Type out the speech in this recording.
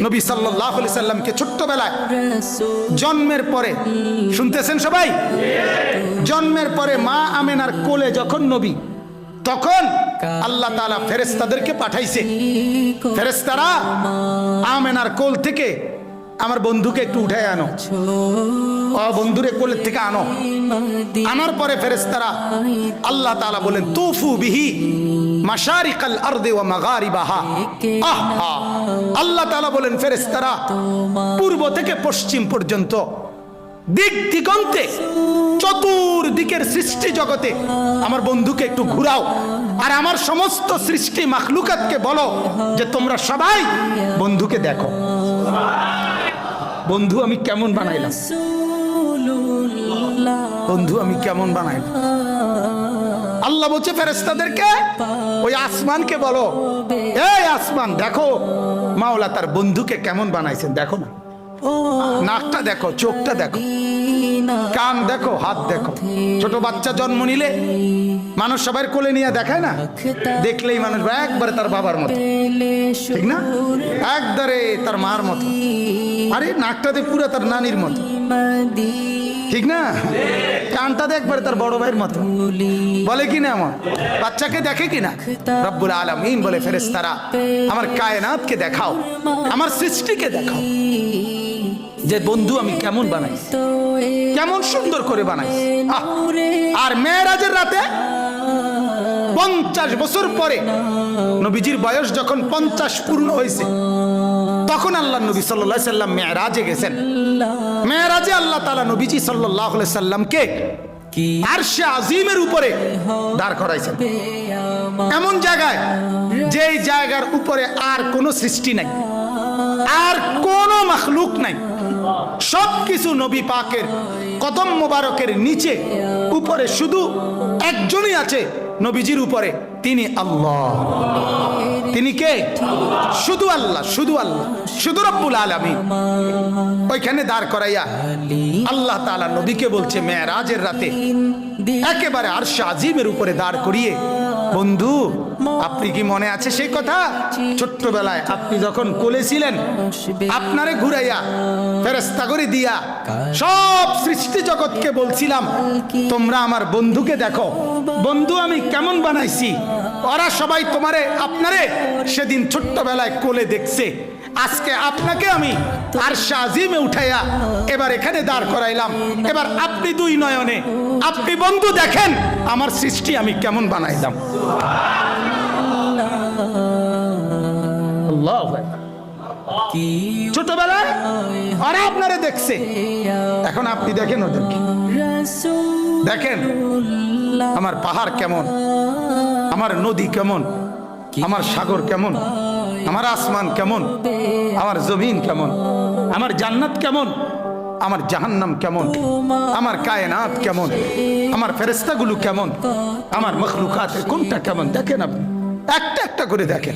নবী সাল্লাল্লাহু আলাইহি সাল্লামকে ছোট্টবেলায় জন্মের পরে, শুনতেছেন সবাই, জন্মের পরে মা আমেনার কোলে যখন নবী, তখন আল্লাহ তাআলা ফেরেশতাদেরকে পাঠাইছে। ফেরেশতারা আমেনার কোল থেকে আমার বন্ধুকে একটু উঠায় আনো, বন্ধুরে কোলের থেকে আনো। আনার পরে ফেরেশতারা আল্লাহ তাআলা বলেন তুফু বিহি মাশারিকাল আরদি ওয়া মাগারিবাহা। আহা, আল্লাহ তাআলা বলেন ফেরেশতারা পূর্ব থেকে পশ্চিম পর্যন্ত দিক দিগন্তে চতুর্দিকের সৃষ্টি জগতে আমার বন্ধুকে একটু ঘুরাও, আর আমার সমস্ত সৃষ্টি মাখলুকাতকে বলো যে তোমরা সবাই বন্ধুকে দেখো। বন্ধু আমি কেমন বানাইলাম, বন্ধু আমি কেমন বানাইলাম। আল্লাহ বলছে ফেরেশতাদেরকে ওই আসমানকে বলো, এই আসমান দেখো মাওলা তার বন্ধুকে কেমন বানাইছেন, দেখো না, নাকটা দেখো, চোখটা দেখো, কান দেখো, হাত দেখো। ছোট বাচ্চা জন্ম নিলে মানুষ সবার কোলে নিয়ে দেখায় না, দেখলেই মানুষ একবারে তার বাবার মতো, ঠিক না, একবারে তার মার মতো, আরে নাকটাতে পুরো তার নানির মতো, ঠিক না, কানটাতে একবারে তার বড় ভাইয়ের মতো, বলে কি না, আমার বাচ্চাকে দেখে কিনা। রব্বুল আলামিন বলে ফেরেশতারা আমার কায়নাতকে দেখাও, আমার সৃষ্টিকে দেখাও যে বন্ধু আমি কেমন বানাই, কেমন সুন্দর করে বানাই। আর মেরাজের রাতে 50 বছর পরে নবীজির বয়স যখন 50 পূর্ণ হয়েছে, তখন আল্লাহ নবী সাল্লাল্লাহু আলাইহি সাল্লাম মেরাজে গেছেন। মেরাজে আল্লাহ তাআলা নবীজি সাল্লাল্লাহু আলাইহি সাল্লামকে আরশে আজিমের উপরে দাঁড় করাইছেন, এমন জায়গায় যেই জায়গার উপরে আর কোনো সৃষ্টি নাই, আর কোনো মাখলুক নাই, সবকিছু নবী পাকের কদম মোবারকের নিচে, উপরে শুধু একজনই আছে নবীজির উপরে, তিনি আল্লাহ। তিনি কে? শুধু আল্লাহ, শুধু আল্লাহ, শুধু রব্বুল আলামিন। ওইখানে দাঁড় করাইয়া আল্লাহ তাআলা নবীকে বলছে মেরাজের রাতে একেবারে আরশে আজিমের উপরে দাঁড় করিয়ে, বন্ধু আপনি কি মনে আছে সেই কথা, ছোট্টবেলায় আপনি যখন কোলে ছিলেন, আপনারে ঘুরাইয়া ফেরেশতা করে দিয়া সব সৃষ্টি জগৎকে বলছিলাম তোমরা আমার বন্ধুকে দেখো, বন্ধু আমি কেমন বানাইছি। ওরা সবাই তোমারে আপনারে সেদিন ছোট্টবেলায় কোলে দেখছে, আজকে আপনাকে আমি আরশে আজিমে উঠাইয়া এবার এখানে দাঁড় করাইলাম, এবার আপনি দুই নয়নে আপনি বন্ধু দেখেন আমার সৃষ্টি আমি কেমন বানাইলাম। ছোটবেলায় ওরা আপনারে দেখছে, এখন আপনি দেখেন ওদেরকে, দেখেন আমার পাহাড় কেমন, আমার নদী কেমন, আমার সাগর কেমন, আমার আসমান কেমন, আমার জমিন কেমন, আমার জান্নাত কেমন, আমার জাহান্নাম কেমন, আমার কায়নাত কেমন, আমার ফেরেশতাগুলো কেমন, আমার মখলুকাতের কোনটা কেমন, দেখেন আপনি একটা একটা করে দেখেন।